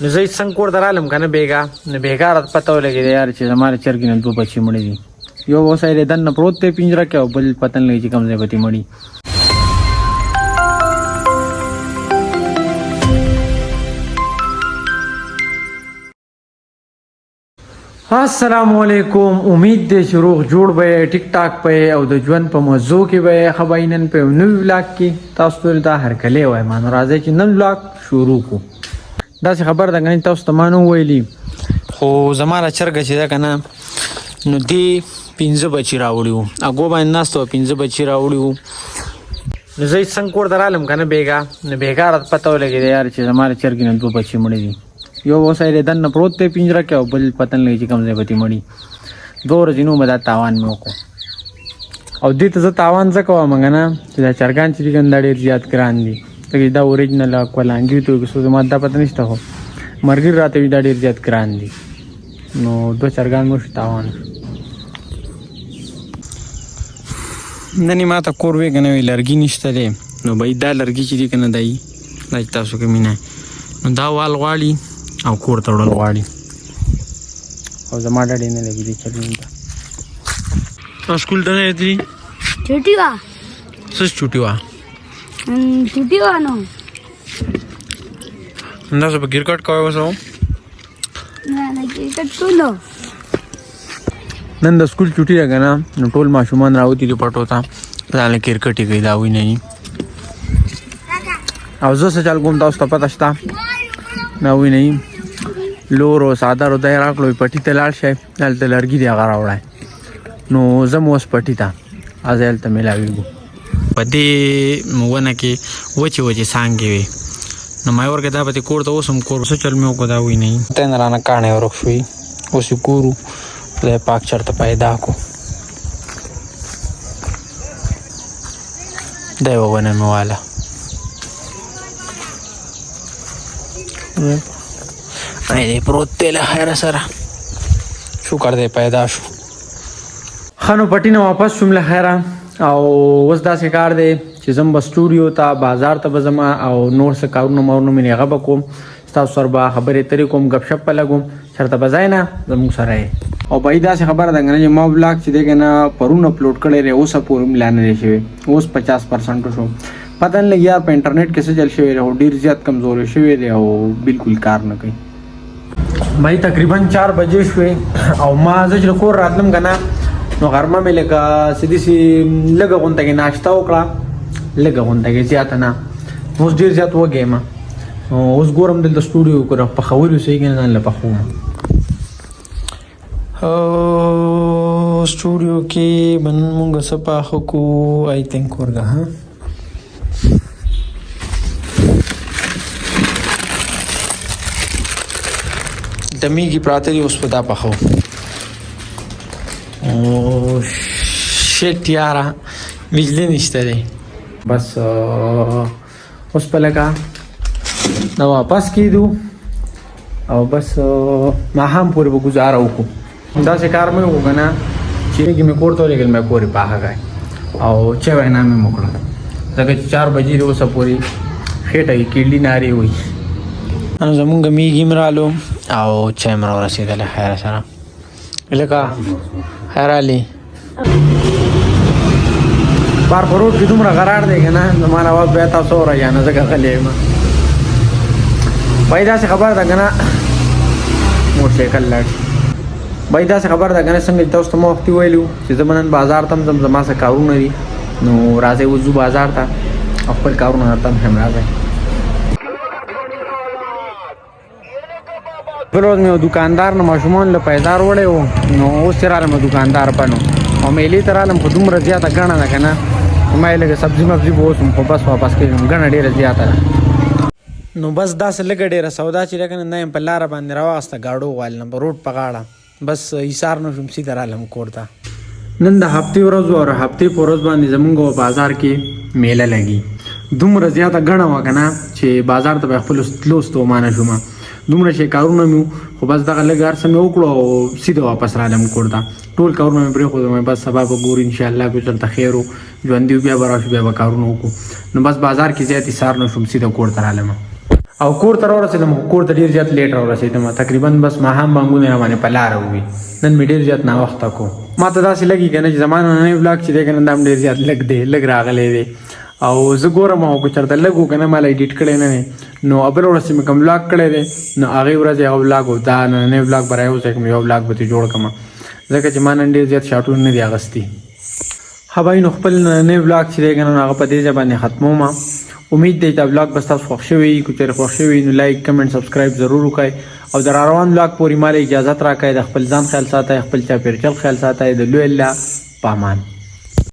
نو زه څنګه کور ته رالم که نه بېګا نو بېګا راته پته ولګېده یار چې زما د چرګې نه 2 بچي مړه دي. یو اوسه یې دننه پروت دی پنجره کې او بل پته نه لګي چې کوم ځای به ترې مړي. السلام علیکم. امید دی چې روغ جوړ به ټیک ټاک په او د ژوند په موضوع کې به خبرې نن په نوې ولاګ کې تاسو ته دا هرکلی وایم. نو راځئ چې نن ولاګ شروع کړو. داسې خبر ده که تاسو ته ما نه وویلي خو زما له چرګه چې ده که نه نو دې 15 بچي راوړي وو. اګو باندې ناست وه 15 بچي راوړي وو. نو زه څنګه کور ته رالم که نه بېګا نو بېګا راته پته ولګېده یار چې زما د چرګې نه 2 بچي مړه دي. یو اوسه یې دننه پروت دی پنجره کې او بل پته نه لګي چې کوم ځای به ترې مړي. 2 ورځې نو به دا تاوان مې وکړو او دې ته زه تاوان ځکه وایم که نه چې دا چرګان چې دي که نه دا ډېر زیات ګران دي. ځکه دا اوریجنل کولانګي ته وایي زما دا پته نشته خو مرګري راته وایي دا ډېر زیات ګران دي. نو 2 چرګان مو شو تاوان. نن یې ما ته کور وی که نه وي لرګي نشته دی نو بهی دا لرګي چې دي که نه دی دا چې تاسو کې مینه نو دا وال غواړي او کور ته وړل غواړي او زما ډډې نه لګي دي چرګین ته. سکول ته نه یې छुट्टी हुआ څه چوټي وه छुट्टी हुआ नो همداسې په کرکټ کوی اوس ना क्रिकेट खेलो نن د سکول چوټي ده که نه نو ټول ماشومان راوتي دي پټو ته ځان کرکټ یې کوي دا وینه یي او زه څه چل کوم تاسو ته پته شته دا وینه یي لور او څادر او دی راکړو پټي ته لاړ شئ هلته لرګي دی هغه راوړی نو زه م اوس پټي ته هغه هلته میلاویږو. په دې ونه کې وچې وچې څانګې وې نو ما یې ورکړې دا به دې کور ته اوس هم کور څه چل مې وکړو دا وینه یي ته نه رانه کاڼې ورک شوي اوس یې ګورو خدای پاک چېرته پیدا کړو. دا یوه ونه مې واله دی پروت دی له خیره سره شکر دی پیدا شو. ښه نو پټي نه واپس شوم له خیره او اوس داسې کار دی چې زم به سټوډیو ته بازار ته به ځم او نور څه کارونه مارونه مې هغه به کوم ستاسو سره به خبرې اترې کوم ګپ شپ به لګوم چېرته به ځای نه زموږ سره یې. او بهی داسې خبره ده که نه چې ما بلاګ چې دی که نه پرون اپلوډ کړی دی اوسه پورې هم لا نه دی شوی اوس 50% شو. پته نه لګي یار په انټرنیټ کې څه چل شوی دی خو ډېر زیات کمزوری شوی دی او بالکل کار نه کوي. بهی تقریبا 4 بجې شوې او ما زه چې له کور راتلم که نه نو غرمه مې لکه سداسې لږه غونته کې ناشته وکړه لږه غونته کې زیاته نه اوس ډېر زیات وږی یم اوس ګورم دلته سټوډیو وګوره پخول اوسئ که نه نه پخوم سټوډیو کې به نن مونږ څه پاخه کړو آی تھنک ورګه ها د میږي پراته دي اوس په دا پخو او شیټ یاره بجلی نشته دی بس اوس په لکه دا واپس کیدو او بس ماښام پورې به ګزاره وکړو. داسې کار مې وکړو که نه چې میږي مې کور ته ولېږل مې کور یې پاخه کړی او چای وینا مې وکړه ځکه چې 4 بجې دی اوسه پورې خېټه یې کیډلي نارې وي. نو زمونږ میږي م رالو او چای م راورسېدلی خیره سره لکه خیر علي بار په روډ کې دومره غرار دی که نه زما نه اواز بیا تاسو اورئ نه ځکه غلی یم. بهی داسې خبر ده که نه موټرسایکل لاړ شي. بهی داسې خبر ده که نه څنګه چې تاسو ته ما وختي ویلي وو چې زه به نن بازار ته م ځم زما څه کارونه دي نو راځئ وځو بازار ته او خپل کارونه درته هم ښیم راځئ. بل ورځ مې یو دوکاندار نه ماشومان له پیدار وړی و نو اوس چې رالم دوکاندار پنو او میلې ته رالم خو دومره زیاته ګڼه ده که نه ما یې لږه سبزي مبزي به اوسم خو بس واپس کېږم ګڼه ډېره زیاته ده نو بس داسې لږه ډېره سودا چې ده که نه یم په لاره باندې راواخېسته ګاډو غوالنه په روډ په غاړه بس ایسار نه شوم سیده رالم کور ته. نن د هفتې ورځ او هفتې په ورځ باندې زمونږ بازار کې میله لګي دومره زیاته ګڼه وه که نه چې بازار ته به خپلو تلو ستومانه شوم دومره شي کارونه مې خو بس دغه لږ هر څه مې وکړو او سیده واپس رالم کور ته ټول کارونه مې پرېښودم بس سبا به ګورو انشاءالله که چېرته خیر و ژوندي بیا به راشو بیا به کارونه وکړو نو بس بازار کې زیات ایسار نه شوم سیده کور ته رالم. او کور ته راورسېدم خو کور ته ډېر زیات لیټ راورسېدم تقریبا بس ماښام بانګونه راباندې په لاره ووي نن مې ډېر زیات ناوخته کو ما ته داسې لګي که نه چې زما نننی ولاګ چې دی که نه دا هم ډېر زیات لږ دی لږ راغلی دی او زه ګورم او که چېرته لږ و که نه ما لا ایډیټ کړی نه دی نو بله ورځ چې مې کوم ولاګ کړی دی نو هغې ورځ هغه ولاګ و دا نننی ولاګ به راوځی کړم یو ولاګ به ترې جوړ کړم ځکه چې ما نن ډېر زیات شاټونه نه دي اخیستي ښه بهی نو خپل نننی ولاګ چې دی که نه هغه په دې ځای باندې ختموم امید دی دا ولاګ به ستاسو خوښ شوی وي که چېرې خوښ شوی وي نو لایک کمنټ سبسکرایب ضرور وکړئ او د راروان ولاګ پورې ماله اجازت راکړئ د خپل ځان خیال ساتئ خپل چاپېریال خیال ساتئ د لوی الله په امان